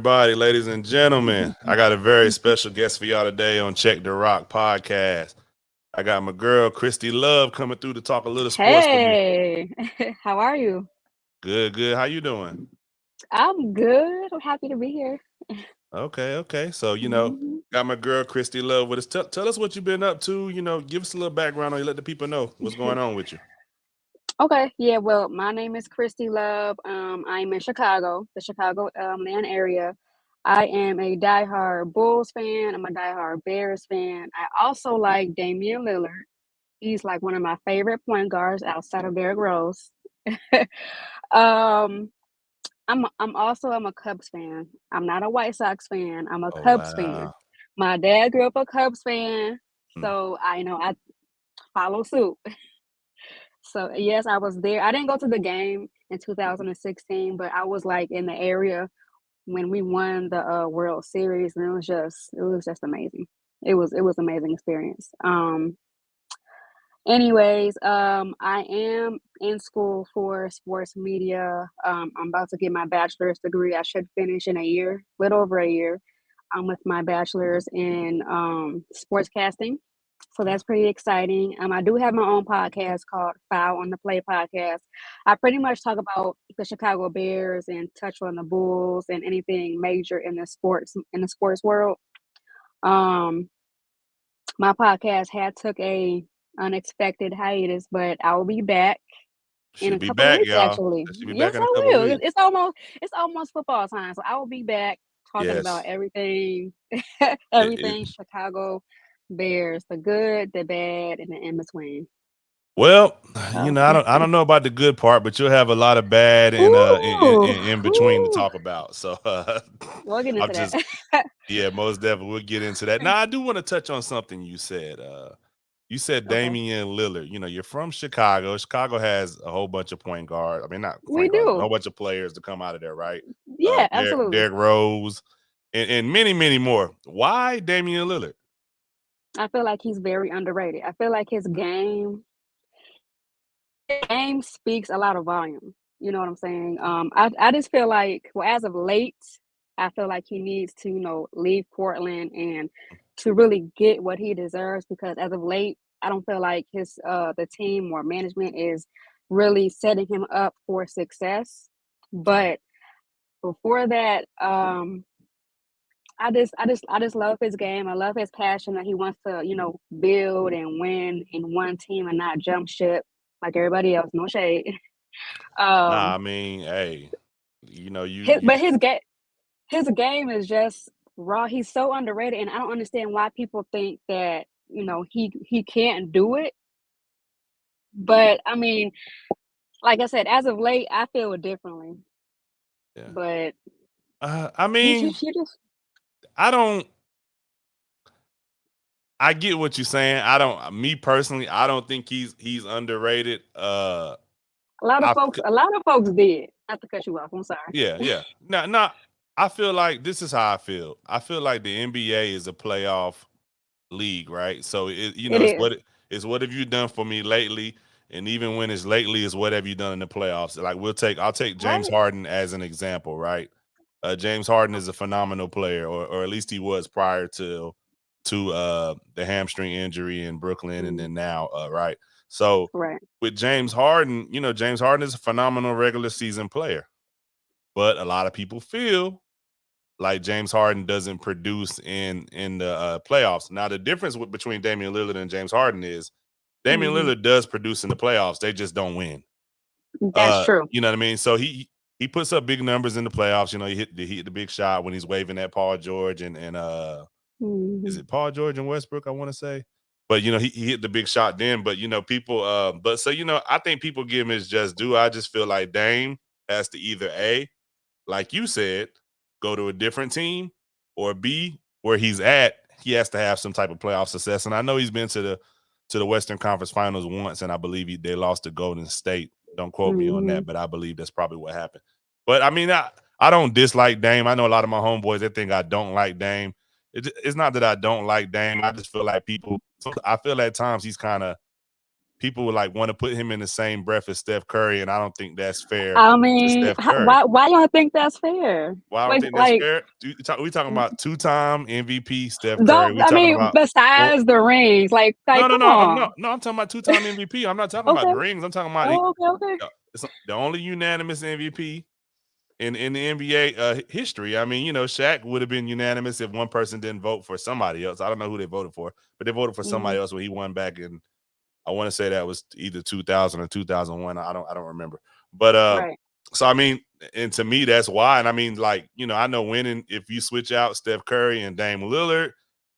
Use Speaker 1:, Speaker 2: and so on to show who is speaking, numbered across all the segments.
Speaker 1: everybody, ladies and gentlemen. I got a very special guest for y'all today on Check the Rock podcast. I got my girl Kristy Love coming through to talk a little sports with me.
Speaker 2: Hey, how are you?
Speaker 1: Good, good. How you doing?
Speaker 2: I'm good. I'm happy to be here.
Speaker 1: Okay, okay. So,
Speaker 2: Mhm.
Speaker 1: got my girl Kristy Love with us. Tell us what you've been up to. Give us a little background on you. Let the people know what's going on with you.
Speaker 2: Okay, yeah, well, my name is Kristy Love. I'm in Chicago, the Chicago land area. I am a diehard Bulls fan. I'm a diehard Bears fan. I also like Damian Lillard. He's like one of my favorite point guards outside of Derrick Rose. um, I'm a Cubs fan. I'm not a White Sox fan. I'm a
Speaker 1: Oh,
Speaker 2: Cubs fan.
Speaker 1: wow.
Speaker 2: My dad grew up a Cubs fan,
Speaker 1: Hmm.
Speaker 2: so I follow suit. So yes, I was there. I didn't go to the game in 2016, but I was like in the area when we won the World Series, and it was just amazing. It was amazing experience. Anyways, I am in school for sports media. I'm about to get my bachelor's degree. I should finish in a year, little over a year. I'm with my bachelor's in sportscasting. So that's pretty exciting. I do have my own podcast called Foul on the Play podcast. I pretty much talk about the Chicago Bears and touch on the Bulls and anything major in the sports world. Um, my podcast had took a unexpected hiatus, but I will be back in
Speaker 1: Should
Speaker 2: a
Speaker 1: be
Speaker 2: couple of
Speaker 1: back,
Speaker 2: weeks.
Speaker 1: y'all.
Speaker 2: Actually,
Speaker 1: Should be back
Speaker 2: yes,
Speaker 1: in a
Speaker 2: I
Speaker 1: couple of
Speaker 2: will.
Speaker 1: weeks.
Speaker 2: It's almost football time, so I will be back talking about
Speaker 1: Yes.
Speaker 2: everything,
Speaker 1: It, it,
Speaker 2: everything Chicago Bears, the good, the bad, and the in between.
Speaker 1: Well,
Speaker 2: So,
Speaker 1: I don't know about the good part, but you'll have a lot of bad and
Speaker 2: ooh,
Speaker 1: in between to
Speaker 2: ooh,
Speaker 1: talk about. So
Speaker 2: we'll get
Speaker 1: I'm
Speaker 2: into
Speaker 1: just
Speaker 2: that.
Speaker 1: yeah, most definitely we'll get into that. Now I do want to touch on something you said. You said
Speaker 2: Okay,
Speaker 1: Damian Lillard. You're from Chicago. Chicago has a whole bunch of point guard. I mean, not
Speaker 2: we
Speaker 1: point guards, but a
Speaker 2: do.
Speaker 1: whole bunch of players to come out of there, right?
Speaker 2: Yeah,
Speaker 1: Derrick
Speaker 2: absolutely.
Speaker 1: Rose and many, many more. Why Damian Lillard?
Speaker 2: I feel like he's very underrated. I feel like his game speaks a lot of volume. You know what I'm saying? I just feel like, well, as of late, I feel like he needs to, leave Portland and to really get what he deserves because as of late, I don't feel like the team or management is really setting him up for success.
Speaker 1: Okay.
Speaker 2: But before that, I just love his game. I love his passion that he wants to, build and win in one team and not jump ship like everybody else. No shade.
Speaker 1: Nah, I
Speaker 2: Um,
Speaker 1: mean, hey, you
Speaker 2: his,
Speaker 1: you
Speaker 2: but his game is just raw. He's so underrated, and I don't understand why people think that he can't do it. But I mean, like I said, as of late, I feel differently.
Speaker 1: yeah.
Speaker 2: But
Speaker 1: I
Speaker 2: he
Speaker 1: mean,
Speaker 2: just he just
Speaker 1: I don't. I get what you're saying. I don't. Me personally, I don't think he's underrated. I
Speaker 2: a lot of folks did. Not to cut you off. I'm sorry.
Speaker 1: Yeah, yeah. Now, I feel like this is how I feel. I feel like the NBA is a playoff league, right? So
Speaker 2: It is.
Speaker 1: it's what have you done for me lately, and even when it's lately, is what have you done in the playoffs? Like I'll take James
Speaker 2: Right.
Speaker 1: Harden as an example, right? James Harden is a phenomenal player, or at least he was prior to the hamstring injury in Brooklyn, and
Speaker 2: Mm,
Speaker 1: then now, right? So
Speaker 2: right.
Speaker 1: with James Harden, James Harden is a phenomenal regular season player, but a lot of people feel like James Harden doesn't produce in the playoffs. Now the difference between Damian Lillard and James Harden is Damian
Speaker 2: Hmm.
Speaker 1: Lillard does produce in the playoffs. They just don't win.
Speaker 2: That's true.
Speaker 1: You know what I mean? So he puts up big numbers in the playoffs. He hit the big shot when he's waving at Paul George and is
Speaker 2: Hmm.
Speaker 1: it Paul George and Westbrook? I want to say. But he hit the big shot then. But people but so I think people give him his just due. I just feel like Dame has to either A, like you said, go to a different team, or B, where he's at, he has to have some type of playoff success. And I know he's been to the Western Conference Finals once, and I believe they lost to Golden State. Don't quote me on
Speaker 2: Hmm.
Speaker 1: that, but I believe that's probably what happened. But I mean, I don't dislike Dame. I know a lot of my homeboys they think I don't like Dame. It's not that I don't like Dame. I just feel like people. I feel at times he's kind of people would like want to put him in the same breath as Steph Curry, and I don't think that's fair
Speaker 2: I
Speaker 1: to
Speaker 2: mean,
Speaker 1: Steph Curry.
Speaker 2: why y'all think that's fair?
Speaker 1: Well, I don't
Speaker 2: Like,
Speaker 1: think that's
Speaker 2: like,
Speaker 1: fair. We talking about two-time MVP Steph Curry.
Speaker 2: don't
Speaker 1: We
Speaker 2: I
Speaker 1: talking
Speaker 2: mean
Speaker 1: about four,
Speaker 2: besides the rings? Like,
Speaker 1: no, no,
Speaker 2: come
Speaker 1: no.
Speaker 2: on.
Speaker 1: I'm talking about two-time MVP. I'm not talking about
Speaker 2: Okay.
Speaker 1: the rings. I'm talking about
Speaker 2: Oh, okay.
Speaker 1: it's the only unanimous MVP in the NBA history. I mean, Shaq would have been unanimous if one person didn't vote for somebody else. I don't know who they voted for, but they voted for
Speaker 2: Hmm.
Speaker 1: somebody else when he won back in. I want to say that was either 2000 or 2001. I don't remember. But
Speaker 2: Right.
Speaker 1: so I mean, and to me that's why. And I mean, like, I know winning if you switch out Steph Curry and Dame Lillard,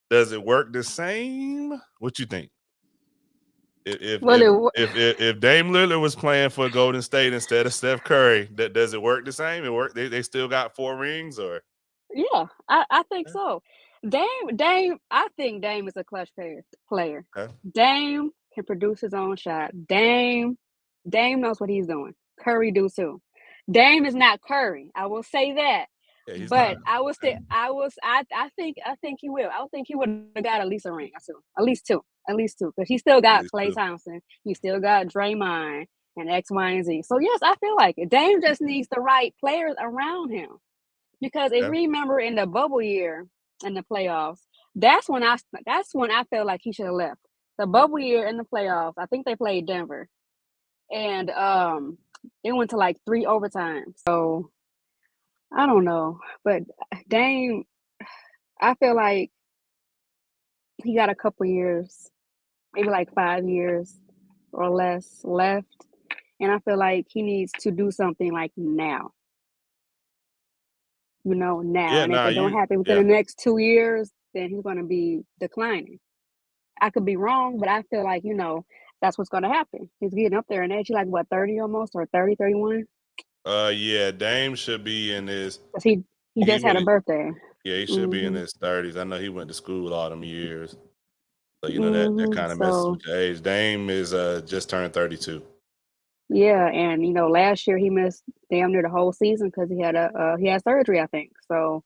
Speaker 1: does it work the same? What you think? If
Speaker 2: Well,
Speaker 1: if
Speaker 2: it, wa-
Speaker 1: if Dame Lillard was playing for Golden State instead of Steph Curry, that does it work the same? It work they still got 4 rings or
Speaker 2: yeah, I think so. Dame, I think Dame is a clutch player.
Speaker 1: okay.
Speaker 2: Dame can produce his own shot. Dame knows what he's doing. Curry do too. Dame is not Curry. I will say that.
Speaker 1: Yeah, he's not.
Speaker 2: But I was still I think he will. I would think he would have got at least a ring. I still at least two. At least two. Because he still
Speaker 1: At
Speaker 2: got
Speaker 1: least
Speaker 2: Klay
Speaker 1: two.
Speaker 2: Thompson. He still got Draymond and X, Y, and Z. So yes, I feel like it. Dame just needs the right players around him. Because if you
Speaker 1: Okay.
Speaker 2: remember in the bubble year in the playoffs, that's when I felt like he should have left. The bubble year in the playoffs, I think they played Denver, and it went to like 3 overtimes. So I don't know, but Dame, I feel like he got a couple years, maybe like 5 years or less left, and I feel like he needs to do something like now. Now.
Speaker 1: Yeah,
Speaker 2: And if
Speaker 1: nah,
Speaker 2: it don't happen within
Speaker 1: yeah.
Speaker 2: the next 2 years, then he's going to be declining. I could be wrong, but I feel like, that's what's going to happen. He's getting up there in age. He's like, what, 30 almost, or 30, 31?
Speaker 1: Yeah, Dame should be in his
Speaker 2: Because he
Speaker 1: he
Speaker 2: just had a
Speaker 1: would
Speaker 2: birthday.
Speaker 1: yeah, he should be in
Speaker 2: Hmm.
Speaker 1: his 30s. I know he went to school all them years. So that
Speaker 2: Hmm.
Speaker 1: kind of messes
Speaker 2: So,
Speaker 1: with your age. Dame is just turned 32.
Speaker 2: yeah. And, last year he missed damn near the whole season because he had surgery, I think. So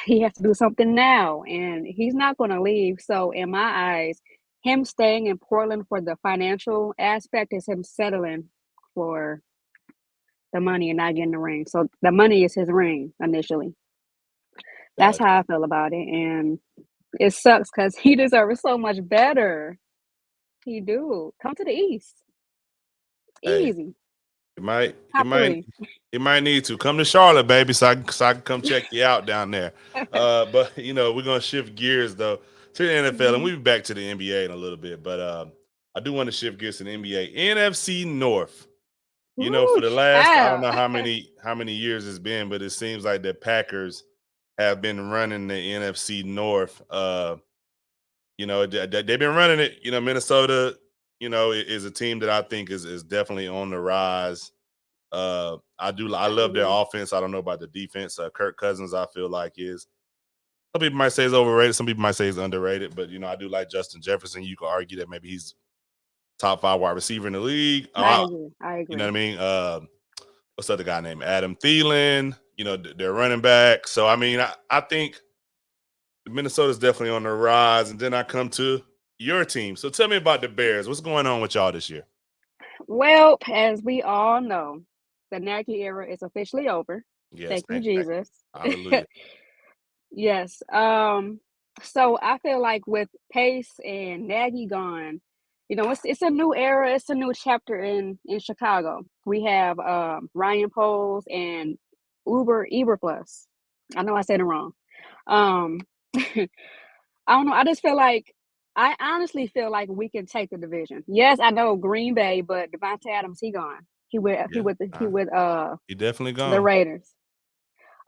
Speaker 2: he has to do something now, and he's not going to leave. So, in my eyes, him staying in Portland for the financial aspect is him settling for the money and not getting the ring. So, the money is his ring initially. That's
Speaker 1: Gotcha.
Speaker 2: how I feel about it, and it sucks because he deserves so much better. He do. Come to the East,
Speaker 1: Hey,
Speaker 2: easy,
Speaker 1: he might he
Speaker 2: top
Speaker 1: might
Speaker 2: three.
Speaker 1: he might need to come to Charlotte, baby, so I can come check you out down there. But we're gonna shift gears though to the NFL, and
Speaker 2: Mhm.
Speaker 1: we'll be back to the NBA in a little bit. But I do want to shift gears to the NBA, NFC North.
Speaker 2: Woo,
Speaker 1: For the last I don't
Speaker 2: child.
Speaker 1: know how many years it's been, but it seems like the Packers have been running the NFC North. They've been running it. Minnesota, is a team that I think is definitely on the rise. I love their
Speaker 2: Mhm.
Speaker 1: offense. I don't know about the defense. Kirk Cousins, I feel like is some people might say is overrated. Some people might say is underrated. But I do like Justin Jefferson. You could argue that maybe he's top 5 wide receiver in the league.
Speaker 2: I agree. I
Speaker 1: You know what
Speaker 2: agree.
Speaker 1: I mean? What's the other guy named Adam Thielen? They're running back. So I mean, I think Minnesota's definitely on the rise. And then I come to your team. So tell me about the Bears. What's going on with y'all this year?
Speaker 2: Well, as we all know, the Nagy era is officially over.
Speaker 1: Yes,
Speaker 2: Thank you,
Speaker 1: thank
Speaker 2: Jesus.
Speaker 1: hallelujah.
Speaker 2: Yes. So I feel like with Pace and Nagy gone, it's a new era. It's a new chapter in Chicago. We have Ryan Poles and Eberflus. I know I said it wrong. Um, I don't know. I honestly feel like we can take the division. Yes, I know Green Bay, but Devontae Adams, he gone. He with he
Speaker 1: Yeah.
Speaker 2: with the, he with
Speaker 1: He definitely
Speaker 2: the
Speaker 1: gone.
Speaker 2: Raiders.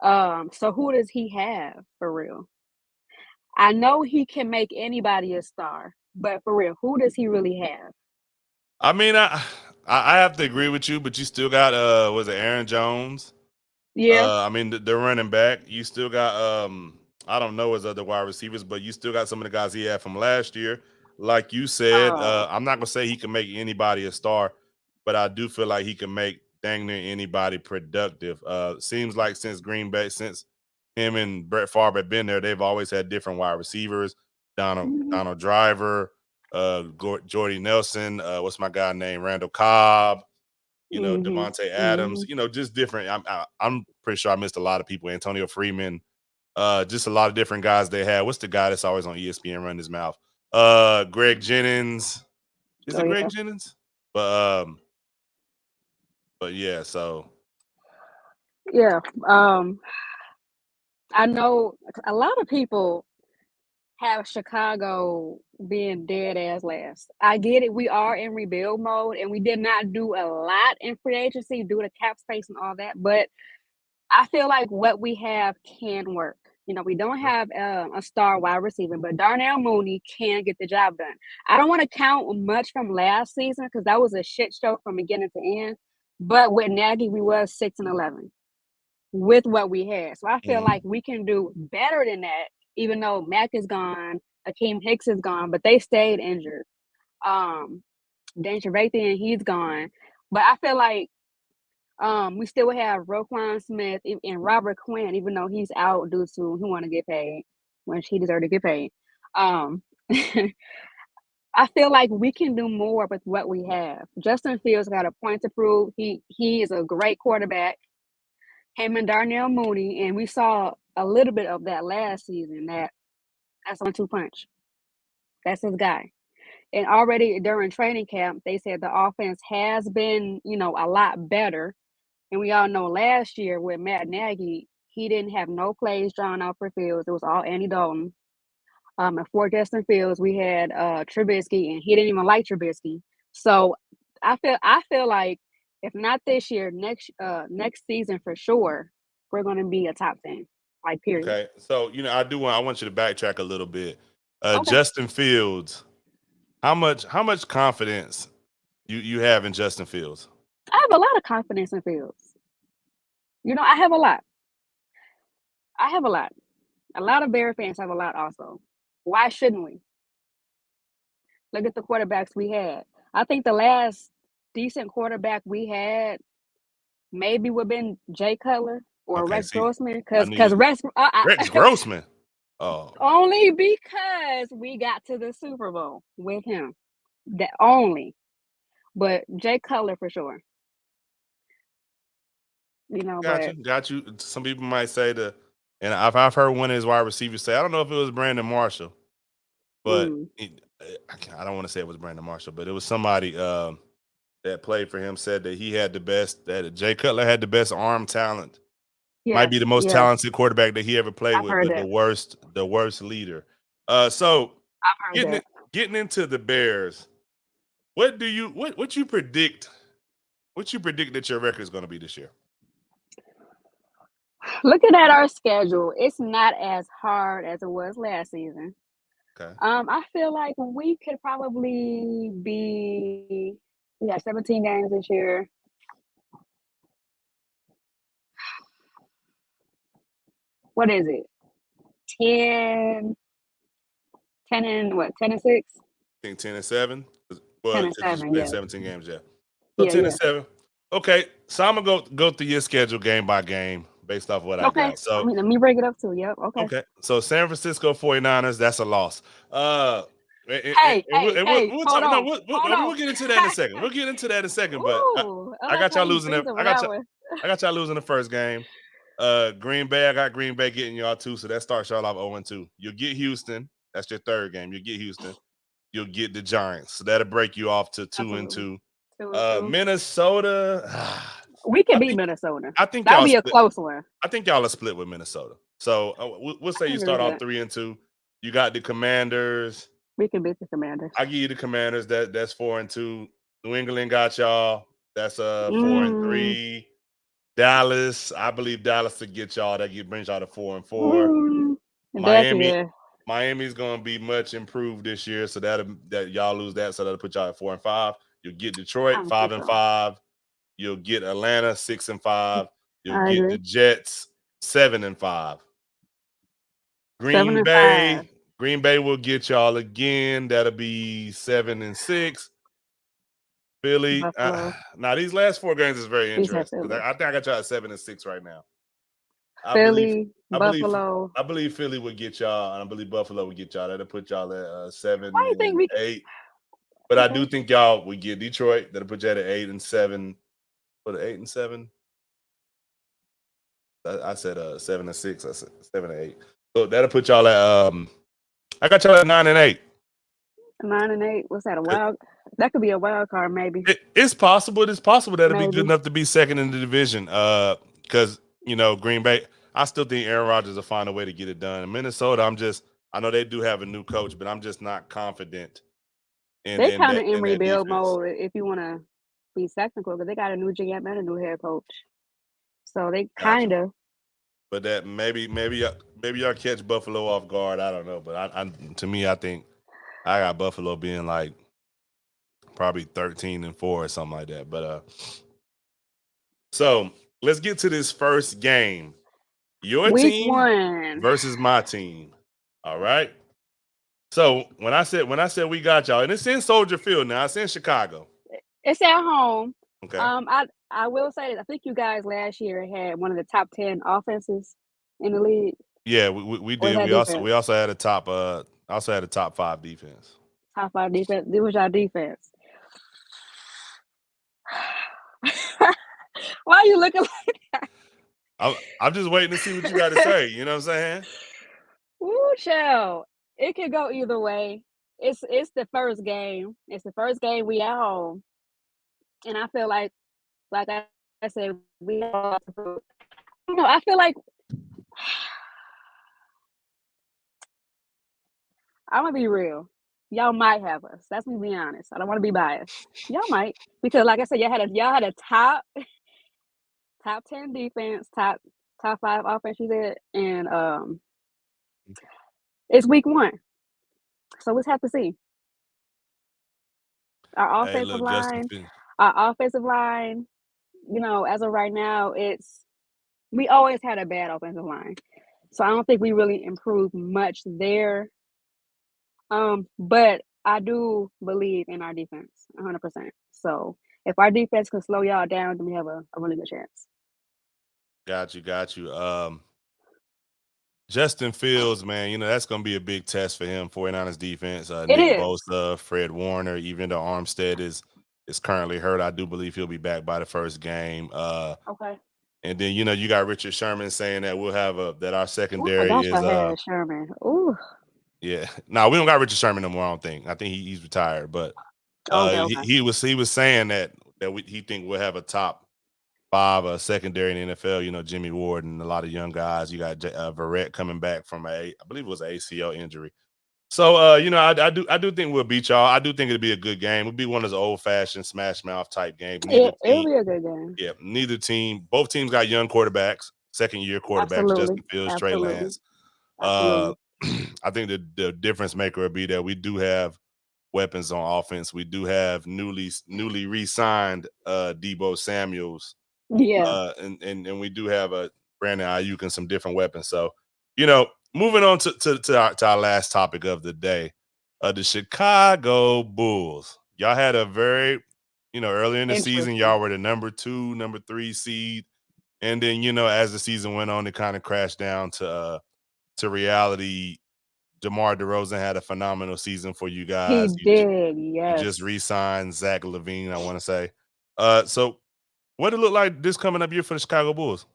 Speaker 2: So who does he have for real? I know he can make anybody a star, but for real, who does he really have?
Speaker 1: I mean, I have to agree with you, but you still got was it Aaron Jones?
Speaker 2: Yeah.
Speaker 1: I mean, the running back. You still got I don't know his other wide receivers, but you still got some of the guys he had from last year. Like you said,
Speaker 2: Oh.
Speaker 1: I'm not gonna say he can make anybody a star, but I do feel like he can make dang near anybody productive. Seems like since Green Bay, since him and Brett Favre have been there, they've always had different wide receivers. Donald
Speaker 2: Mhm.
Speaker 1: Donald Driver. Jordy Nelson. What's my guy named Randall Cobb?
Speaker 2: Mm-hmm.
Speaker 1: Devontae Adams.
Speaker 2: Mm-hmm.
Speaker 1: Just different. I'm pretty sure I missed a lot of people. Antonio Freeman. Just a lot of different guys they had. What's the guy that's always on ESPN running his mouth? Greg Jennings. Is
Speaker 2: Oh
Speaker 1: it
Speaker 2: yeah.
Speaker 1: Greg Jennings? But yeah. So
Speaker 2: Yeah. I know a lot of people have Chicago being dead as last. I get it. We are in rebuild mode, and we did not do a lot in free agency due to cap space and all that. But I feel like what we have can work. We don't have a star wide receiver, but Darnell Mooney can get the job done. I don't want to count much from last season because that was a shit show from beginning to end. But with Nagy, we was 6-11 with what we had. So I feel
Speaker 1: mhm.
Speaker 2: like we can do better than that, even though Mac is gone, Akeem Hicks is gone, but they stayed injured. Dan Trevathan, he's gone. But I feel like we still have Roquan Smith and Robert Quinn, even though he's out due to he want to get paid, which he deserved to get paid. Um, I feel like we can do more with what we have. Justin Fields got a point to prove. He is a great quarterback. Him and Darnell Mooney, and we saw a little bit of that last season. That's 1-2 punch. That's his guy. And already during training camp, they said the offense has been, a lot better. And we all know last year with Matt Nagy, he didn't have no plays drawn out for Fields. It was all Andy Dalton. And for Justin Fields, we had Trubisky, and he didn't even like Trubisky. So I feel like if not this year, next season for sure, we're going to be a top 10, like period.
Speaker 1: Okay. So I want you to backtrack a little bit.
Speaker 2: Okay,
Speaker 1: Justin Fields. How much confidence you have in Justin Fields?
Speaker 2: I have a lot of confidence in Fields. I have a lot. I have a lot. A lot of Bear fans have a lot also. Why shouldn't we? Look at the quarterbacks we had. I think the last decent quarterback we had maybe would have been Jay Cutler or
Speaker 1: Okay.
Speaker 2: Rex
Speaker 1: See,
Speaker 2: Grossman
Speaker 1: I
Speaker 2: because
Speaker 1: knew you.
Speaker 2: Rex
Speaker 1: Rex Grossman. Oh,
Speaker 2: only because we got to the Super Bowl with him. That only, but Jay Cutler for sure.
Speaker 1: got you.
Speaker 2: But
Speaker 1: Got you. Some people might say and I've heard one of his wide receivers say, I don't know if it was Brandon Marshall, but
Speaker 2: mm,
Speaker 1: I don't want to say it was Brandon Marshall, but it was somebody that played for him said that he had the best, that Jay Cutler had the best arm talent. Might
Speaker 2: yes,
Speaker 1: be the most
Speaker 2: yes,
Speaker 1: talented quarterback that he ever played
Speaker 2: I've
Speaker 1: with,
Speaker 2: heard
Speaker 1: but
Speaker 2: that.
Speaker 1: the worst leader. So
Speaker 2: I've heard
Speaker 1: getting
Speaker 2: that.
Speaker 1: it, getting into the Bears, what you predict? What you predict that your record is going to be this year?
Speaker 2: Looking at our schedule, it's not as hard as it was last season.
Speaker 1: Okay.
Speaker 2: I feel like we could probably be. We got 17 games this year. What is it? 10, 10 and what? 10-6?
Speaker 1: I think 10-7. Well,
Speaker 2: 10 and
Speaker 1: because you
Speaker 2: 7.
Speaker 1: played
Speaker 2: Yeah,
Speaker 1: 17 games, yeah. So
Speaker 2: yeah,
Speaker 1: ten and
Speaker 2: yeah.
Speaker 1: seven. Okay, so I'm gonna go through your schedule game by game based off what I
Speaker 2: Okay.
Speaker 1: got. So
Speaker 2: Let me break it up too. Yep. Okay.
Speaker 1: okay, so San Francisco 49ers, that's a loss.
Speaker 2: Hey,
Speaker 1: And
Speaker 2: hey, hey.
Speaker 1: we'll
Speaker 2: Hold
Speaker 1: talk. No,
Speaker 2: on. Hold
Speaker 1: we'll
Speaker 2: on.
Speaker 1: get into that in a second. We'll get into that in a second. But
Speaker 2: Ooh.
Speaker 1: I got y'all
Speaker 2: Okay. You
Speaker 1: losing.
Speaker 2: freezing
Speaker 1: I
Speaker 2: with
Speaker 1: got
Speaker 2: that
Speaker 1: y'all.
Speaker 2: one.
Speaker 1: I got y'all losing the first game. Green Bay, I got Green Bay getting y'all two, so that starts y'all off 0-2. You'll get Houston. That's your third game. You'll get Houston. You'll get the Giants. So that'll break you off to two and
Speaker 2: Absolutely.
Speaker 1: two.
Speaker 2: 2-2.
Speaker 1: Minnesota.
Speaker 2: We can
Speaker 1: I
Speaker 2: beat
Speaker 1: think
Speaker 2: Minnesota.
Speaker 1: I think
Speaker 2: That'll
Speaker 1: y'all
Speaker 2: be a
Speaker 1: split.
Speaker 2: close one.
Speaker 1: I think y'all are split with Minnesota. So we'll
Speaker 2: I
Speaker 1: say
Speaker 2: can
Speaker 1: you
Speaker 2: agree with
Speaker 1: start off
Speaker 2: that.
Speaker 1: 3-2. You got the Commanders.
Speaker 2: We can beat the Commanders.
Speaker 1: I give you the Commanders. That's 4-2. New England got y'all. That's four and
Speaker 2: Mm,
Speaker 1: three. Dallas, I believe Dallas to get y'all. Brings y'all to 4-4.
Speaker 2: mm, that
Speaker 1: Miami,
Speaker 2: yeah.
Speaker 1: Miami's gonna be much improved this year, so that y'all lose that, so that'll put y'all at 4-5. You'll get
Speaker 2: I
Speaker 1: Detroit
Speaker 2: don't
Speaker 1: five
Speaker 2: think
Speaker 1: and
Speaker 2: so.
Speaker 1: five. You'll get Atlanta 6-5. You'll
Speaker 2: I
Speaker 1: get
Speaker 2: agree.
Speaker 1: the Jets 7-5.
Speaker 2: 7
Speaker 1: Green
Speaker 2: and 5.
Speaker 1: Bay, Green Bay will get y'all again. That'll be 7-6. Philly.
Speaker 2: Buffalo.
Speaker 1: Now these last four games is very
Speaker 2: He said
Speaker 1: interesting because
Speaker 2: Philly.
Speaker 1: I think I got y'all at 7-6 right now. I believe
Speaker 2: Philly,
Speaker 1: I believe
Speaker 2: Buffalo.
Speaker 1: I believe Philly would get y'all, and I believe Buffalo would get y'all. That'll put y'all at
Speaker 2: Why
Speaker 1: 7
Speaker 2: do you think
Speaker 1: and
Speaker 2: we?
Speaker 1: 8. But I
Speaker 2: Okay,
Speaker 1: do think y'all would get Detroit. That'll put you at 8 and 7. What 8 and 7? I said 7 and 6. I said 7 and 8. So that'll put y'all at I got y'all at 9 and 8.
Speaker 2: 9 and 8. What's that? A wild? That could be a wild card, maybe.
Speaker 1: It's possible. It's possible that'll be good
Speaker 2: Maybe
Speaker 1: enough to be second in the division. Because Green Bay, I still think Aaron Rodgers will find a way to get it done. In Minnesota, I know they do have a new coach, but I'm just not confident in
Speaker 2: they
Speaker 1: in
Speaker 2: kind
Speaker 1: that
Speaker 2: of in
Speaker 1: in that
Speaker 2: rebuild
Speaker 1: defense.
Speaker 2: mode. If you want to be technical, because they got a new GM and a new head coach, so they
Speaker 1: Gotcha.
Speaker 2: kind of.
Speaker 1: But that maybe y'all catch Buffalo off guard. I don't know, but to me, I think I got Buffalo being like probably 13-4 or something like that. But so let's get to this first game. Your
Speaker 2: Week
Speaker 1: team
Speaker 2: 1.
Speaker 1: versus my team. All right. So when I said we got y'all, and it's in Soldier Field now, it's in Chicago.
Speaker 2: It's at home.
Speaker 1: Okay.
Speaker 2: I will say that I think you guys last year had one of the top 10 offenses in the league.
Speaker 1: Yeah, we
Speaker 2: Or is
Speaker 1: did.
Speaker 2: that
Speaker 1: We
Speaker 2: defense?
Speaker 1: also had a top 5 defense.
Speaker 2: Top 5 defense. It was your defense. Why are you looking like?
Speaker 1: I'm just waiting to see what you got to say. You know what I'm saying?
Speaker 2: Woo, child. It could go either way. It's the first game. It's the first game we at home, and I feel like I said, we all. I feel like I'm gonna be real. Y'all might have us. That's me being honest. I don't want to be biased. Y'all might, because like I said, y'all had a top 10 defense, top 5 offense. You said, and it's week 1, so let's have to see our
Speaker 1: Hey,
Speaker 2: offensive
Speaker 1: look, Justin
Speaker 2: line.
Speaker 1: Fields.
Speaker 2: Our offensive line, as of right now, we always had a bad offensive line, so I don't think we really improved much there. But I do believe in our defense 100%. So if our defense can slow y'all down, then we have a really good chance.
Speaker 1: Got you. Justin Fields, man, that's going to be a big test for him. 49ers defense,
Speaker 2: It
Speaker 1: Nick
Speaker 2: is.
Speaker 1: Bosa, Fred Warner, even though Armstead is currently hurt, I do believe he'll be back by the first game.
Speaker 2: Okay.
Speaker 1: And then you got Richard Sherman saying that we'll have that our
Speaker 2: Ooh, I
Speaker 1: secondary
Speaker 2: forgot
Speaker 1: is
Speaker 2: y'all had Sherman. Ooh.
Speaker 1: yeah. No, we don't got Richard Sherman no more. I don't think. I think he's retired. But
Speaker 2: Okay.
Speaker 1: he was saying that he think we'll have a top 5 secondary in the NFL. Jimmy Ward and a lot of young guys. You got Verrett coming back from I believe it was an ACL injury. So I do think we'll beat y'all. I do think it'll be a good game. It'll be one of those old fashioned smash mouth type games.
Speaker 2: It'll be a good game.
Speaker 1: Yeah, both teams got young quarterbacks, second year quarterbacks,
Speaker 2: Absolutely.
Speaker 1: Justin Fields, Trey
Speaker 2: Absolutely.
Speaker 1: Lance. Uh,
Speaker 2: Absolutely.
Speaker 1: I think the difference maker will be that we do have weapons on offense. We do have newly re-signed Debo Samuels,
Speaker 2: Yeah.
Speaker 1: and we do have a Brandon Ayuk and some different weapons. So, moving on to our last topic of the day, the Chicago Bulls. Y'all had a very, earlier in the season,
Speaker 2: Interesting.
Speaker 1: y'all were the number 2, number 3 seed, and then as the season went on, it kind of crashed down to reality. DeMar DeRozan had a phenomenal season for you
Speaker 2: He
Speaker 1: guys.
Speaker 2: did.
Speaker 1: You just
Speaker 2: Yes.
Speaker 1: re-signed Zach LaVine, I want to say. So what it look like this coming up year for the Chicago Bulls?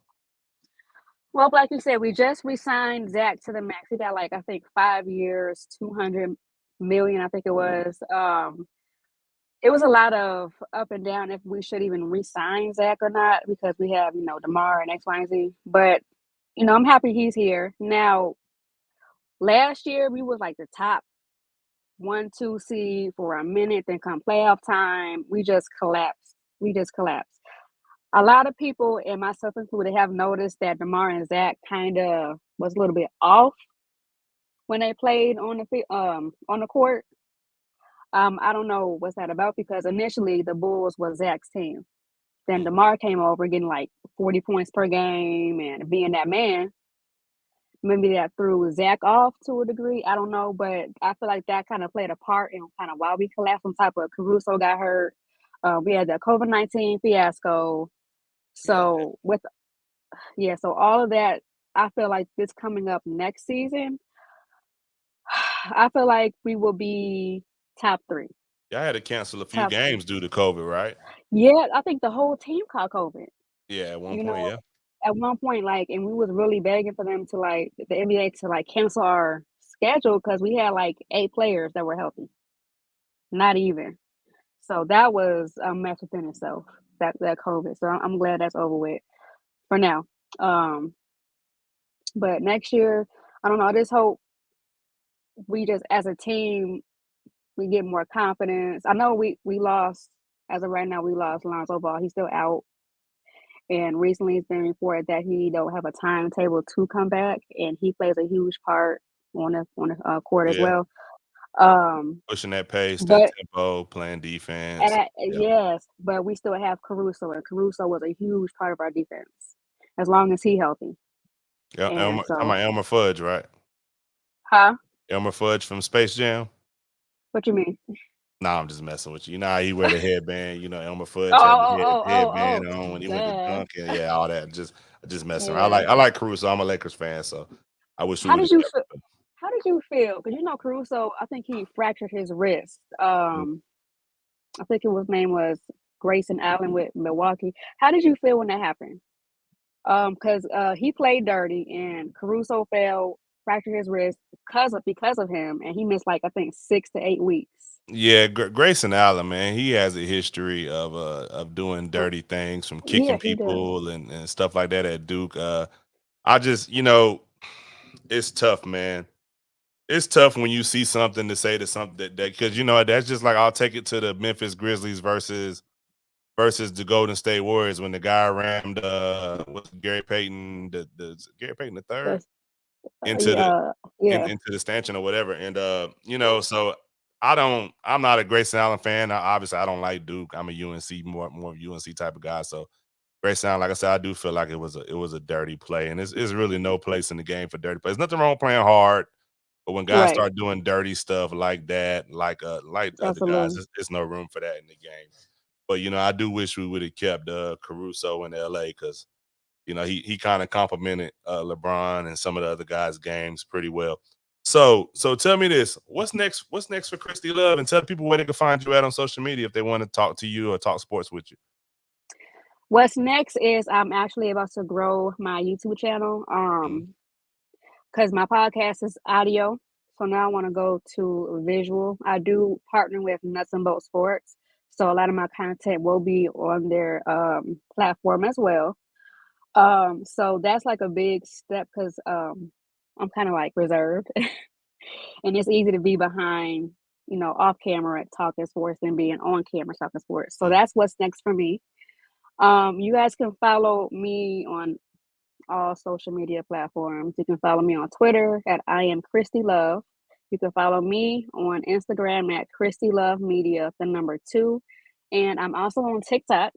Speaker 2: Well, like you said, we just re-signed Zach to the max. He got I think 5 years, 200 million, I think it was. It was a lot of up and down if we should even re-sign Zach or not, because we have, DeMar and X, Y, and Z. But, I'm happy he's here. Now, last year we was like the top 1, 2 seed for a minute, then come playoff time, we just collapsed. A lot of people, and myself included, have noticed that DeMar and Zach kind of was a little bit off when they played on the court. I don't know what's that about, because initially the Bulls was Zach's team. Then DeMar came over getting 40 points per game and being that man. Maybe that threw Zach off to a degree. I don't know, but I feel like that kind of played a part in kind of why we collapsed. On top of Caruso got hurt. We had the COVID-19 fiasco.
Speaker 1: Yeah.
Speaker 2: So so all of that I feel like this coming up next season, I feel like we will be top 3.
Speaker 1: Y'all had to cancel a few
Speaker 2: Top 3.
Speaker 1: games due to COVID, right?
Speaker 2: Yeah, I think the whole team caught COVID.
Speaker 1: Yeah, at one
Speaker 2: You
Speaker 1: point,
Speaker 2: know,
Speaker 1: yeah.
Speaker 2: at one point, like, and we was really begging for them to like the NBA to like cancel our schedule because we had like 8 players that were healthy. Not even. So that was a mess within itself. That COVID. So I'm glad that's over with for now. Um, but next year, I don't know. I just hope we just as a team we get more confidence. I know we lost as of right now. We lost Lonzo Ball. He's still out. And recently, it's been reported that he don't have a timetable to come back, and he plays a huge part on the court as
Speaker 1: Yeah.
Speaker 2: well. Um,
Speaker 1: Pushing that pace, that
Speaker 2: but
Speaker 1: tempo, playing defense. Yeah.
Speaker 2: yes, but we still have Caruso, and Caruso was a huge part of our defense as long as he healthy. And
Speaker 1: Talking
Speaker 2: so,
Speaker 1: about Elmer Fudge, right?
Speaker 2: huh?
Speaker 1: Elmer Fudge from Space Jam.
Speaker 2: What you mean?
Speaker 1: Nah, I'm just messing with you. You know how he wear the headband. You know Elmer
Speaker 2: Oh,
Speaker 1: Fudge had the
Speaker 2: oh, oh, oh,
Speaker 1: headband
Speaker 2: oh,
Speaker 1: on when he went to
Speaker 2: duh.
Speaker 1: dunk, and yeah, all that. Just messing around.
Speaker 2: Yeah.
Speaker 1: I like Caruso. I'm a Lakers fan, so I wish we
Speaker 2: How
Speaker 1: would
Speaker 2: did
Speaker 1: have
Speaker 2: you
Speaker 1: kept
Speaker 2: feel?
Speaker 1: him.
Speaker 2: How did you feel? Because you know Caruso, I think he fractured his wrist. I think his name was Grayson Allen with Milwaukee. How did you feel when that happened? Because he played dirty and Caruso fell, fractured his wrist because of him, and he missed like I think 6 to 8 weeks.
Speaker 1: Yeah, Grayson Allen, man, he has a history of doing dirty things, from kicking
Speaker 2: Yeah, he does.
Speaker 1: people and stuff like that at Duke. I just, you know, it's tough, man. It's tough when you see something to say to something that because you know that's just like I'll take it to the Memphis Grizzlies versus the Golden State Warriors when the guy rammed what's Gary Payton the Gary Payton the third
Speaker 2: That's
Speaker 1: into the
Speaker 2: yeah, yeah,
Speaker 1: into the stanchion or whatever. And you know, so I'm not a Grayson Allen fan. Obviously I don't like Duke. I'm a UNC more UNC type of guy. So Grayson Allen, like I said, I do feel like it was a dirty play. And it's really no place in the game for dirty plays. Nothing wrong with playing hard. But when guys
Speaker 2: right.
Speaker 1: start doing dirty stuff like that, like the other guys,
Speaker 2: Absolutely.
Speaker 1: it's no room for that in the game. But you know, I do wish we would have kept Caruso in LA because you know he kind of complimented LeBron and some of the other guys' games pretty well. So tell me this: what's next? What's next for Kristy Love? And tell people where they can find you at on social media if they want to talk to you or talk sports with you.
Speaker 2: What's next is I'm actually about to grow my YouTube channel.
Speaker 1: Mm.
Speaker 2: Because my podcast is audio, so now I want to go to visual. I do partner with Nuts and Bolts Sports, so a lot of my content will be on their platform as well. So that's like a big step because I'm kind of like reserved, and it's easy to be behind, off camera talking sports than being on camera talking sports. So
Speaker 1: Mm.
Speaker 2: that's what's next for me. You guys can follow me on all social media platforms. You can follow me on Twitter at I am Kristy Love. You can follow me on Instagram at Kristy Love Media, the number 2. And I'm also on TikTok,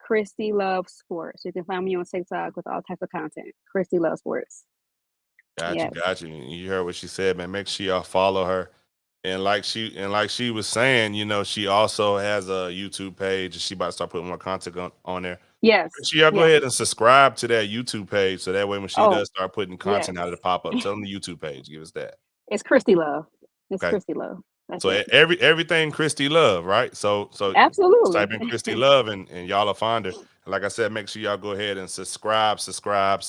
Speaker 2: Kristy Love Sports. You can find me on TikTok with all types of content. Kristy Love Sports.
Speaker 1: Got you,
Speaker 2: Yes.
Speaker 1: got you. You heard what she said, man. Make sure y'all follow her. And like she was saying, you know, she also has a YouTube page and she about to start putting more content on there. Make
Speaker 2: Yes.
Speaker 1: sure y'all go
Speaker 2: Yes.
Speaker 1: ahead and subscribe to that YouTube page so that way when she
Speaker 2: Oh,
Speaker 1: does start putting content out of
Speaker 2: yes.
Speaker 1: the pop up, tell them the YouTube page. Give us that.
Speaker 2: It's Kristy Love. It's
Speaker 1: Okay.
Speaker 2: Kristy Love. That's
Speaker 1: So
Speaker 2: it.
Speaker 1: everything Kristy Love, right? So just
Speaker 2: Absolutely.
Speaker 1: type in Kristy Love and y'all will find her. And like I said, make sure y'all go ahead and subscribe.
Speaker 2: Subscribe.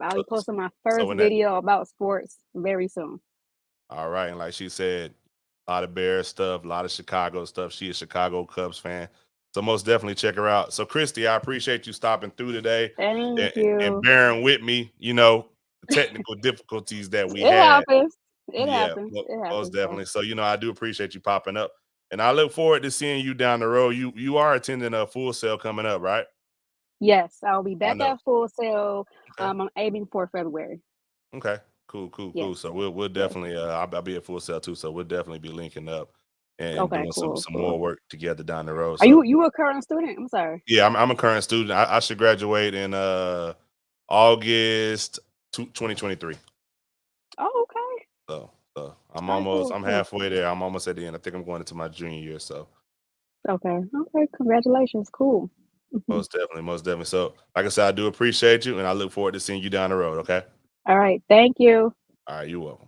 Speaker 2: I'll
Speaker 1: So,
Speaker 2: be posting my
Speaker 1: so
Speaker 2: first
Speaker 1: when that
Speaker 2: video about sports very soon.
Speaker 1: all right, and like she said, a lot of Bears stuff, a lot of Chicago stuff. She a Chicago Cubs fan. So most definitely check her out. So Kristy, I appreciate you stopping through today
Speaker 2: Thank
Speaker 1: and
Speaker 2: you.
Speaker 1: bearing with me, you know, the technical difficulties that we
Speaker 2: It
Speaker 1: had.
Speaker 2: happens. It
Speaker 1: Yeah,
Speaker 2: happens. It
Speaker 1: most
Speaker 2: happens, though.
Speaker 1: definitely. So, you know, I do appreciate you popping up. And I look forward to seeing you down the road. You are attending a Full Sail coming up, right?
Speaker 2: Yes, I'll be
Speaker 1: I
Speaker 2: back
Speaker 1: know.
Speaker 2: at Full Sail.
Speaker 1: Okay.
Speaker 2: I'm aiming for February.
Speaker 1: Okay. Cool.
Speaker 2: Yes.
Speaker 1: So we'll
Speaker 2: Yes.
Speaker 1: definitely I'll be at Full Sail too. So we'll definitely be linking up and
Speaker 2: Okay,
Speaker 1: doing some
Speaker 2: cool,
Speaker 1: some
Speaker 2: cool.
Speaker 1: more work together down the road.
Speaker 2: Are
Speaker 1: So
Speaker 2: you a current student? I'm sorry.
Speaker 1: yeah, I'm a current student. I should graduate in August 2023.
Speaker 2: Oh, okay.
Speaker 1: So
Speaker 2: All right, cool,
Speaker 1: I'm
Speaker 2: cool.
Speaker 1: halfway there. I'm almost at the end. I think I'm going into my junior year. So
Speaker 2: Okay. Okay. Congratulations. Cool.
Speaker 1: Most definitely, most definitely. So, like I said, I do appreciate you, and I look forward to seeing you down the road. Okay.
Speaker 2: All right. Thank you.
Speaker 1: All right. You welcome.